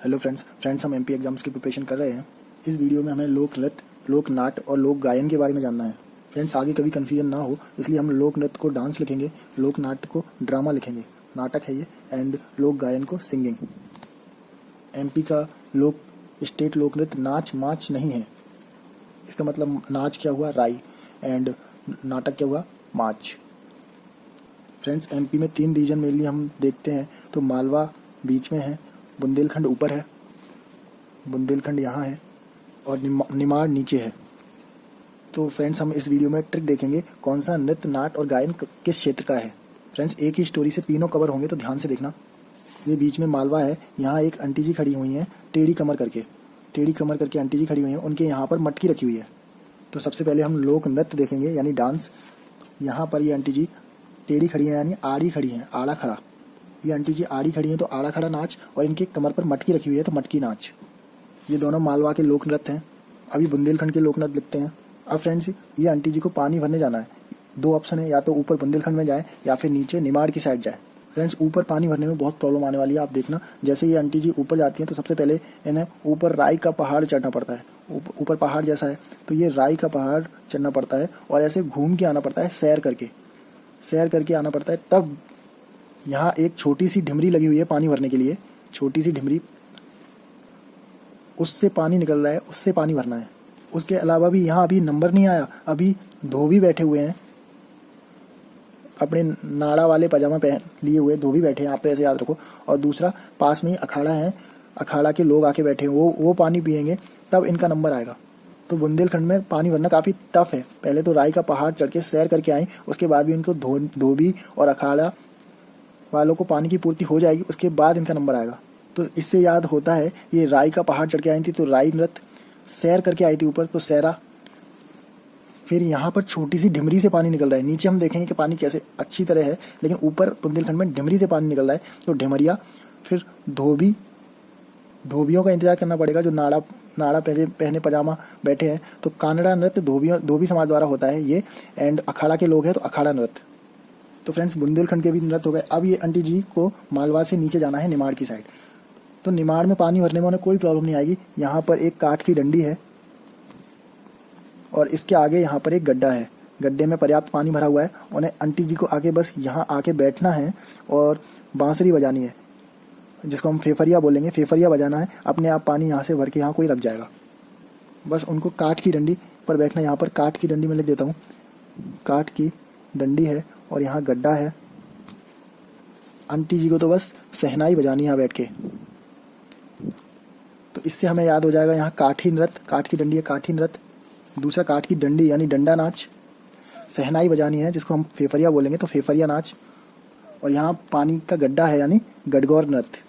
Hello friends हम MP exams की preparation कर रहे हैं। इस वीडियो में हमें लोक नृत्य, लोक नाट्य और लोक गायन के बारे में जानना है। फ्रेंड्स आगे कभी कन्फ्यूजन ना हो इसलिए हम लोक नृत्य को डांस लिखेंगे, लोक नाट्य को ड्रामा लिखेंगे, नाटक है ये, एंड लोक गायन को सिंगिंग। एमपी का लोक स्टेट लोक नृत्य नाच माच नहीं है। इसका मतलब नाच क्या हुआ, राई, एंड नाटक क्या हुआ, माच। फ्रेंड्स एमपी में 3 रीजन मेनली हम देखते हैं, तो मालवा बीच में है, बुंदेलखंड ऊपर है, बुंदेलखंड यहाँ है, और निमाड़ नीचे है। तो फ्रेंड्स हम इस वीडियो में ट्रिक देखेंगे कौन सा नृत्य, नाट्य और गायन किस क्षेत्र का है। फ्रेंड्स एक ही स्टोरी से तीनों कवर होंगे तो ध्यान से देखना। ये बीच में मालवा है, यहाँ एक आंटी जी खड़ी हुई हैं टेढ़ी कमर करके आंटी जी खड़ी हुई हैं, उनके यहाँ पर मटकी रखी हुई है। तो सबसे पहले हम लोक नृत्य देखेंगे यानी डांस। यहाँ पर ये आंटी जी टेढ़ी खड़ी हैं यानी आड़ी खड़ी हैं, आड़ा खड़ा। ये आंटी जी आड़ी खड़ी हैं तो आड़ा खड़ा नाच, और इनके कमर पर मटकी रखी हुई है तो मटकी नाच। ये दोनों मालवा के लोक नृत्य हैं। अभी बुंदेलखंड के लोक नृत्य लिखते हैं। अब फ्रेंड्स ये आंटी जी को पानी भरने जाना है। 2 ऑप्शन है, या तो ऊपर बुंदेलखंड में जाए या फिर नीचे निमाड़ की साइड जाए। फ्रेंड्स ऊपर पानी भरने में बहुत प्रॉब्लम आने वाली है, आप देखना। जैसे ये आंटी जी ऊपर जाती हैं तो सबसे पहले इन्हें ऊपर राई का पहाड़ चढ़ना पड़ता है। ऊपर पहाड़ जैसा है तो ये राई का पहाड़ चढ़ना पड़ता है और ऐसे घूम के आना पड़ता है, सैर करके आना पड़ता है। तब यहाँ एक छोटी सी ढिमरी लगी हुई है पानी भरने के लिए, छोटी सी ढिमरी, उससे पानी निकल रहा है, उससे पानी भरना है। उसके अलावा भी यहाँ अभी नंबर नहीं आया, अभी धोबी बैठे हुए हैं, अपने नाड़ा वाले पजामा पहन लिए हुए धोबी बैठे हैं, आप तो ऐसे याद रखो। और दूसरा पास में ही अखाड़ा है, अखाड़ा के लोग आके बैठे हैं, वो पानी पियेंगे, तब इनका नंबर आएगा। तो बुंदेलखंड में पानी भरना काफ़ी टफ है। पहले तो राई का पहाड़ चढ़ के सैर करके आए, उसके बाद भी इनको धोबी और अखाड़ा वालों को पानी की पूर्ति हो जाएगी, उसके बाद इनका नंबर आएगा। तो इससे याद होता है ये राई का पहाड़ चढ़ के आई थी तो राई नृत्य, सैर करके आई थी ऊपर तो सैरा। फिर यहाँ पर छोटी सी ढिमरी से पानी निकल रहा है। नीचे हम देखेंगे कि पानी कैसे अच्छी तरह है, लेकिन ऊपर बुंदेलखंड में ढिमरी से पानी निकल रहा है तो ढिमरिया। फिर धोबियों का इंतजार करना पड़ेगा, जो नाड़ा पहने पजामा बैठे हैं। तो कानड़ा नृत्य धोबी समाज द्वारा होता है ये, एंड अखाड़ा के लोग हैं तो अखाड़ा नृत्य। तो फ्रेंड्स बुंदेलखंड के भी नृत्य हो गए। अब ये आंटी जी को मालवा से नीचे जाना है निमाड़ की साइड। तो निमाड़ में पानी भरने में उन्हें कोई प्रॉब्लम नहीं आएगी। यहाँ पर एक काठ की डंडी है और इसके आगे यहाँ पर एक गड्ढा है, गड्ढे में पर्याप्त पानी भरा हुआ है। उन्हें आंटी जी को आगे बस यहाँ आके बैठना है और बांसुरी बजानी है, जिसको हम फेफरिया बोलेंगे, फेफरिया बजाना है। अपने आप पानी यहाँ से भर के यहाँ कोई रख जाएगा। बस उनको काठ की डंडी पर बैठना। यहाँ पर काठ की डंडी में लिख देता हूँ, काठ की डंडी है और यहाँ गड्ढा है। आंटी जी को तो बस सहनाई बजानी है यहाँ बैठ के। तो इससे हमें याद हो जाएगा यहाँ काठी नृत्य, काठ की डंडी है काठी नृत्य। दूसरा काठ की डंडी यानी डंडा नाच। सहनाई बजानी है जिसको हम फेफरिया बोलेंगे तो फेफरिया नाच। और यहाँ पानी का गड्ढा है यानी गडगौर नृत्य।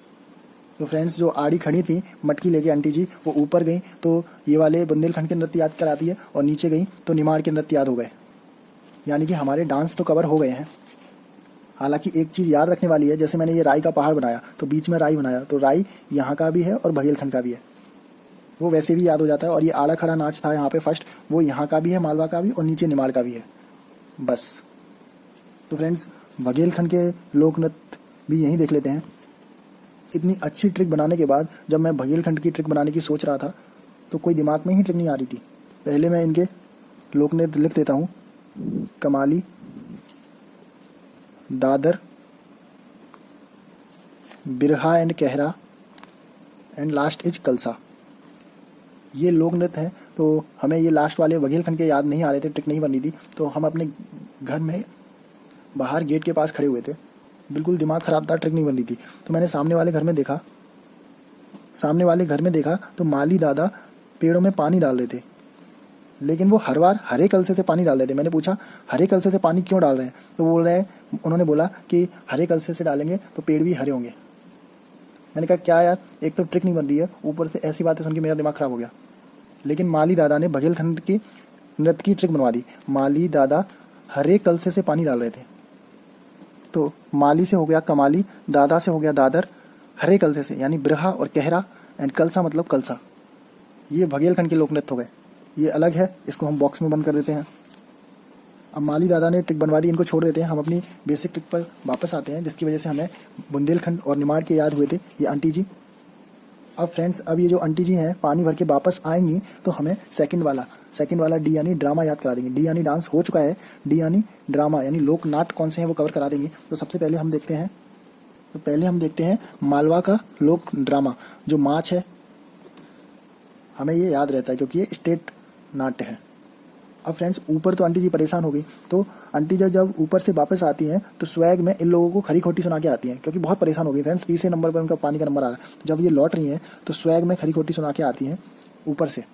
तो फ्रेंड्स जो आड़ी खड़ी थी मटकी लेके आंटी जी, वो ऊपर गई तो ये वाले बुंदेलखंड के नृत्य याद कराती है, और नीचे गई तो निमाड़ के नृत्य याद हो गए। यानी कि हमारे डांस तो कवर हो गए हैं। हालांकि एक चीज़ याद रखने वाली है, जैसे मैंने ये राई का पहाड़ बनाया तो बीच में राई बनाया, तो राई यहाँ का भी है और बघेलखंड का भी है, वो वैसे भी याद हो जाता है। और ये आड़ा खड़ा नाच था यहाँ पे फर्स्ट, वो यहाँ का भी है, मालवा का भी, और नीचे निमाड़ का भी है बस। तो फ्रेंड्स बघेलखंड के लोक नृत्य भी यहीं देख लेते हैं। इतनी अच्छी ट्रिक बनाने के बाद जब मैं बघेलखंड की ट्रिक बनाने की सोच रहा था तो कोई दिमाग में ही ट्रिक नहीं आ रही थी। पहले मैं इनके लोक नृत्य लिख देता हूँ, कमाली, दादर, बिरहा एंड कहरा, एंड लास्ट इज कलसा। ये लोक नृत्य हैं। तो हमें ये लास्ट वाले बघेलखंड के याद नहीं आ रहे थे, ट्रिक नहीं बन रही थी। तो हम अपने घर में बाहर गेट के पास खड़े हुए थे, बिल्कुल दिमाग खराब था, ट्रिक नहीं बन रही थी। तो मैंने सामने वाले घर में देखा तो माली दादा पेड़ों में पानी डाल रहे थे, लेकिन वो हर बार हरे कलसे से पानी डाल रहे थे। मैंने पूछा हरे कलसे से पानी क्यों डाल रहे हैं, तो उन्होंने बोला कि हरे कलसे से डालेंगे तो पेड़ भी हरे होंगे। मैंने कहा क्या यार, एक तो ट्रिक नहीं बन रही है, ऊपर से ऐसी बातें सुन के मेरा दिमाग खराब हो गया। लेकिन माली दादा ने बघेलखंड की नृत्य की ट्रिक बनवा दी। माली दादा हरे कलसे से पानी डाल रहे थे, तो माली से हो गया कमाली, दादा से हो गया दादर, हरे कलसे से यानी बिरहा और कहरा, एंड कलसा मतलब कलसा। ये बघेलखंड के लोक नृत्य हो गए। ये अलग है, इसको हम बॉक्स में बंद कर देते हैं। अब माली दादा ने ट्रिक बनवा दी, इनको छोड़ देते हैं। हम अपनी बेसिक ट्रिक पर वापस आते हैं, जिसकी वजह से हमें बुंदेलखंड और निमाड़ के याद हुए थे। ये आंटी जी अब फ्रेंड्स, अब ये जो आंटी जी हैं पानी भर के वापस आएंगी तो हमें सेकंड वाला डी यानी ड्रामा याद करा देंगे। डी यानी डांस हो चुका है, डी यानी ड्रामा यानी लोक नाट्य कौन से हैं वो कवर करा देंगे। तो सबसे पहले हम देखते हैं मालवा का लोक ड्रामा जो माच है। हमें ये याद रहता है क्योंकि ये स्टेट नाट्य है। अब फ्रेंड्स, ऊपर तो आंटी जी परेशान हो गई, तो आंटी जब ऊपर से वापस आती हैं तो स्वैग में इन लोगों को खरी खोटी सुना के आती हैं क्योंकि बहुत परेशान हो गई। फ्रेंड्स, तीसरे नंबर पर उनका पानी का नंबर आ रहा है। जब ये लौट रही हैं तो स्वैग में खरी खोटी सुना के आती हैं ऊपर से।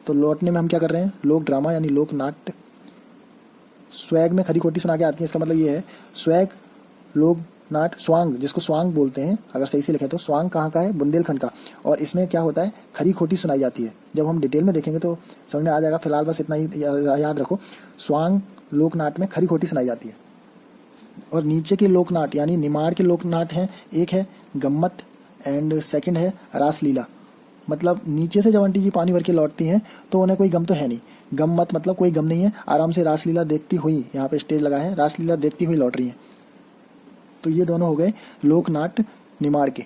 तो लौटने में हम क्या कर रहे हैं, लोक ड्रामा यानी लोक नाट्य स्वैग में खरी खोटी सुना के आती हैं। इसका मतलब ये है स्वैग लोक नाट स्वांग, जिसको स्वांग बोलते हैं अगर सही से लिखें तो। स्वांग कहाँ का है, बुंदेलखंड का। और इसमें क्या होता है, खरी खोटी सुनाई जाती है। जब हम डिटेल में देखेंगे तो समझ में आ जाएगा। फिलहाल बस इतना ही याद रखो, स्वांग लोकनाट में खरी खोटी सुनाई जाती है। और नीचे के लोकनाट यानी निमाड़ के लोकनाट हैं, एक है गम्मत एंड सेकंड है रासलीला। मतलब नीचे से जब आंटी जी पानी भर के लौटती हैं तो उन्हें कोई गम तो है नहीं। गम्मत मतलब कोई गम नहीं है, आराम से रासलीला देखती हुई, यहाँ पे स्टेज लगा है, रासलीला देखती हुई लौट रही हैं। तो ये दोनों हो गए लोकनाट्य निमाड़ के।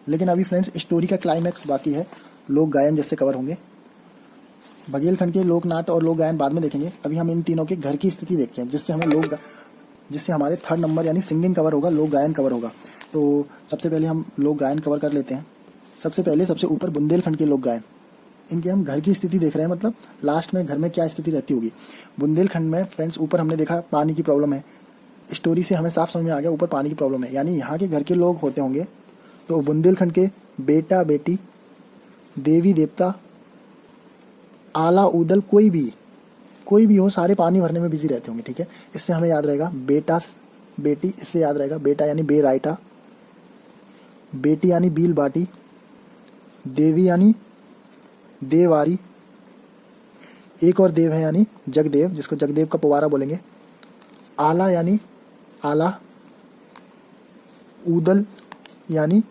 लेकिन अभी फ्रेंड्स स्टोरी का क्लाइमैक्स बाकी है, लोक गायन जिससे कवर होंगे। बघेलखंड के लोकनाट्य और लोक गायन बाद में देखेंगे। अभी हम इन तीनों के घर की स्थिति देखते हैं जिससे हमारे थर्ड नंबर यानी सिंगिंग कवर होगा, लोक गायन कवर होगा। तो सबसे पहले हम लोक गायन कवर कर लेते हैं। सबसे ऊपर बुंदेलखंड के लोक गायन, इनके हम घर की स्थिति देख रहे हैं, मतलब लास्ट में घर में क्या स्थिति रहती होगी। बुंदेलखंड में फ्रेंड्स ऊपर हमने देखा पानी की प्रॉब्लम है। स्टोरी से हमें साफ समझ में आ गया ऊपर पानी की प्रॉब्लम है, यानी यहाँ के घर के लोग होते होंगे। तो बुंदेलखंड के बेटा बेटी, देवी देवता, आला उदल, कोई भी हो, सारे पानी भरने में बिजी रहते होंगे। ठीक है, इससे हमें याद रहेगा बेटा बेटी, इससे याद रहेगा बेटा यानी बेराइटा, बेटी यानी बील बाटी, देवी यानी देवारी, एक और देव है यानी जगदेव, जिसको जगदेव का पुवारा बोलेंगे। आला यानी आला, उदल यानी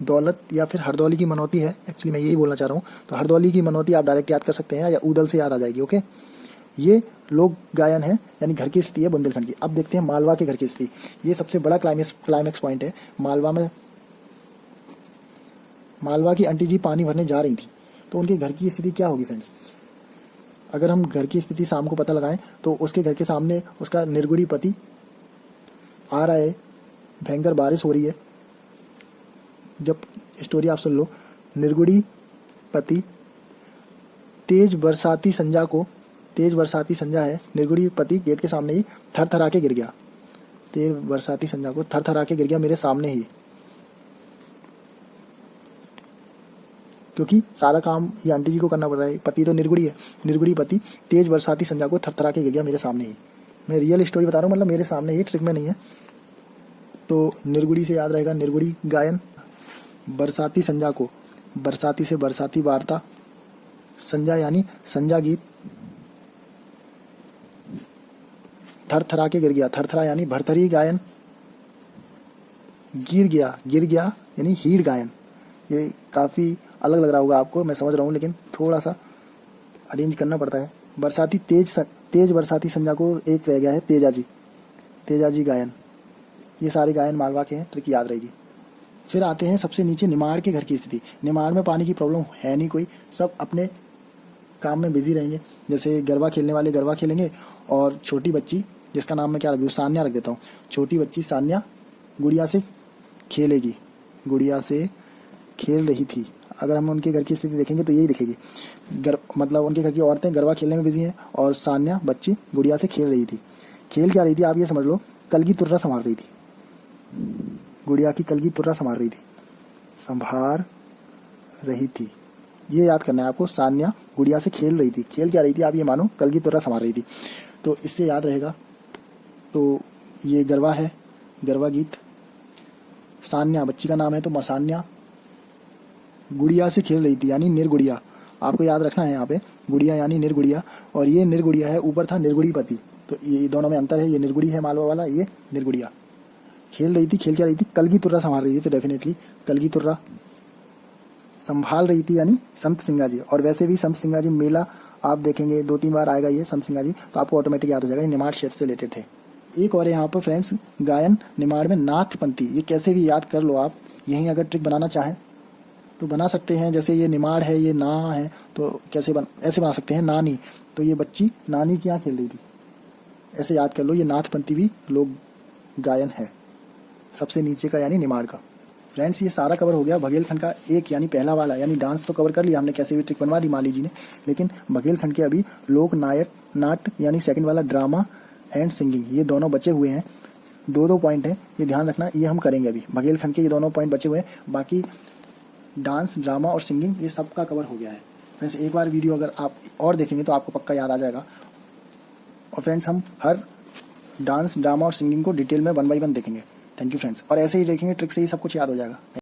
दौलत या फिर हरदौली की मनौती है। एक्चुअली मैं यही बोलना चाह रहा हूँ, तो हरदौली की मनौती आप डायरेक्ट याद कर सकते हैं या उदल से याद आ जाएगी। ओके, ये लोक गायन है यानी घर की स्थिति है बुंदेलखंड की। अब देखते हैं मालवा के घर की स्थिति। ये सबसे बड़ा क्लाइमैक्स पॉइंट है। मालवा की आंटी जी पानी भरने जा रही थी, तो उनके घर की स्थिति क्या होगी फ्रेंड्स। अगर हम घर की स्थिति शाम को पता लगाएं तो उसके घर के सामने उसका निर्गुणी पति आ रहा है, भयंकर बारिश हो रही है। जब स्टोरी आप सुन लो, निर्गुणी पति तेज बरसाती संजा है, निर्गुणी पति गेट के सामने ही थर थरा के गिर गया। तेज बरसाती संजा को थर थरा के गिर गया मेरे सामने ही, क्योंकि सारा काम ये आंटी जी को करना पड़ रहा है। पति तो निर्गुणी है, निर्गुणी पति तेज बरसाती संजा को थरथरा के गिर गया मेरे सामने ही। मैं रियल स्टोरी बता रहा हूँ, मतलब मेरे सामने ही, ट्रिक में नहीं है। तो निर्गुणी से याद रहेगा निर्गुणी गायन। बरसाती संजा को, बरसाती से बरसाती वार्ता, संजा यानी संजा गीत, थरथरा के गिर गया, थरथरा यानी भरथरी गायन, गिर गया यानी हीड़ गायन। ये काफ़ी अलग लग रहा होगा आपको, मैं समझ रहा हूँ, लेकिन थोड़ा सा अरेंज करना पड़ता है। बरसाती तेज बरसाती संजा को एक रह गया है तेजाजी गायन। ये सारे गायन मालवा के हैं, ट्रिक याद रहेगी। फिर आते हैं सबसे नीचे निमाड़ के घर की स्थिति। निमाड़ में पानी की प्रॉब्लम है नहीं कोई, सब अपने काम में बिजी रहेंगे। जैसे गरबा खेलने वाले गरबा खेलेंगे, और छोटी बच्ची जिसका नाम मैं क्या रख दूँ, सान्या रख देता हूँ। छोटी बच्ची सान्या गुड़िया से खेलेगी, गुड़िया से खेल रही थी। अगर हम उनके घर की स्थिति देखेंगे तो यही दिखेगी। मतलब उनके घर की औरतें गरबा खेलने में बिजी हैं और सान्या बच्ची गुड़िया से खेल रही थी। खेल क्या रही थी आप ये समझ लो, कलगी तुर्रा संभाल रही थी। गुड़िया की कलगी तुर्रा संभाल रही थी, ये याद करना है आपको। सान्या गुड़िया से खेल रही थी, खेल क्या रही थी आप ये मानो, कलगी तुर्रा संभाल रही थी। तो इससे याद रहेगा। तो ये गरबा है, गरबा गीत। सान्या बच्ची का नाम है तो मसान्या गुड़िया से खेल रही थी यानी निर्गुड़िया। आपको याद रखना है यहाँ पे, गुड़िया यानी निर्गुड़िया, और ये निर्गुड़िया है, ऊपर था निर्गुणी पति। तो ये दोनों में अंतर है, ये निर्गुड़ी है मालवा वाला, ये निर्गुड़िया। खेल रही थी, खेल क्या रही थी, कलगी तुर्रा संभाल रही थी। तो डेफिनेटली कलगी तुर्रा संभाल रही थी यानी संत सिंगा जी। और वैसे भी संत सिंगा जी मेला आप देखेंगे 2-3 बार आएगा ये संत सिंगा जी, तो आपको ऑटोमेटिक याद हो जाएगा, ये निमाड़ क्षेत्र से रिलेटेड थे। एक और यहाँ पर फ्रेंड्स गायन निमाड़ में नाथ पंथी, ये कैसे भी याद कर लो आप, यहीं अगर ट्रिक बनाना चाहें तो बना सकते हैं, जैसे ये निमाड़ है, ये ना है, तो ऐसे बना सकते हैं नानी, तो ये बच्ची नानी के यहाँ खेल रही थी। ऐसे याद कर लो, ये नाथपंथी भी लोक गायन है, सबसे नीचे का यानी निमाड़ का। फ्रेंड्स, ये सारा कवर हो गया बघेलखंड का एक यानी पहला वाला, यानी डांस तो कवर कर लिया हमने, कैसे भी ट्रिक बनवा दी माली जी ने, लेकिन बघेलखंड के अभी लोक नाट्य यानी सेकंड वाला ड्रामा एंड सिंगिंग, ये दोनों बचे हुए हैं। 2-2 पॉइंट है, ये ध्यान रखना, ये हम करेंगे अभी। बघेलखंड के ये दोनों पॉइंट बचे हुए हैं, बाकी डांस, ड्रामा और सिंगिंग ये सब का कवर हो गया है। फ्रेंड्स, एक बार वीडियो अगर आप और देखेंगे तो आपको पक्का याद आ जाएगा। और फ्रेंड्स, हम हर डांस, ड्रामा और सिंगिंग को डिटेल में 1 बाय 1 देखेंगे। थैंक यू फ्रेंड्स, और ऐसे ही देखेंगे, ट्रिक से ही सब कुछ याद हो जाएगा।